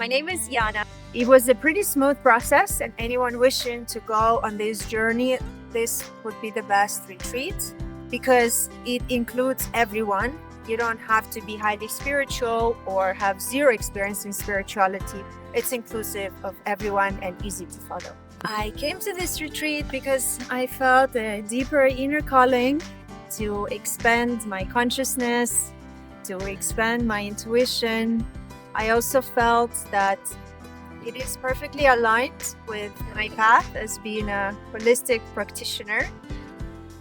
My name is Yana. It was a pretty smooth process, and anyone wishing to go on this journey, this would be the best retreat because it includes everyone. You don't have to be highly spiritual or have zero experience in spirituality. It's inclusive of everyone and easy to follow. I came to this retreat because I felt a deeper inner calling to expand my consciousness, to expand my intuition. I also felt that it is perfectly aligned with my path as being a holistic practitioner.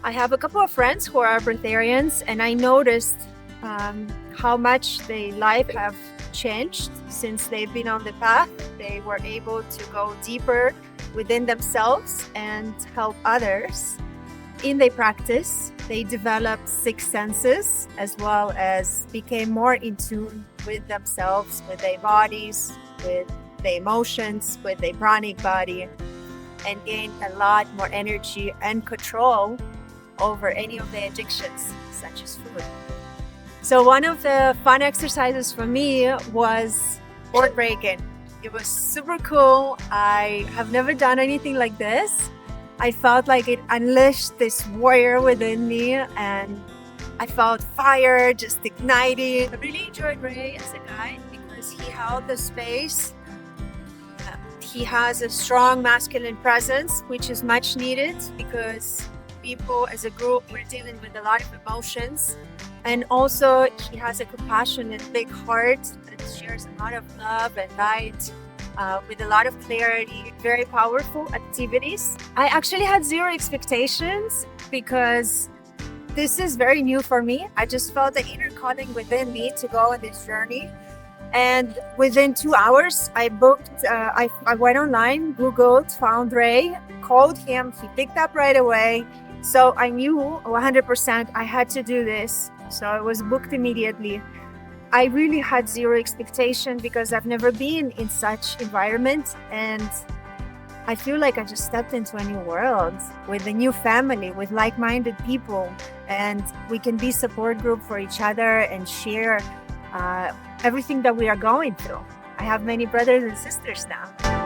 I have a couple of friends who are breatharians, and I noticed how much their life have changed since they've been on the path. They were able to go deeper within themselves and help others. In their practice, they developed sixth senses as well as became more in tune with themselves, with their bodies, with their emotions, with their pranic body, and gained a lot more energy and control over any of the addictions, such as food. So one of the fun exercises for me was board breaking. It was super cool. I have never done anything like this. I felt like it unleashed this warrior within me, and I felt fire just igniting. I really enjoyed Ray as a guide because he held the space. He has a strong masculine presence, which is much needed because people as a group, we're dealing with a lot of emotions. And also he has a compassionate big heart that shares a lot of love and light with a lot of clarity, very powerful activities. I actually had zero expectations because this is very new for me. I just felt the inner calling within me to go on this journey. And within 2 hours, I booked, I went online, Googled, found Ray, called him, he picked up right away. So I knew 100% I had to do this. So I was booked immediately. I really had zero expectation because I've never been in such environment, and I feel like I just stepped into a new world with a new family, with like-minded people, and we can be support group for each other and share everything that we are going through. I have many brothers and sisters now.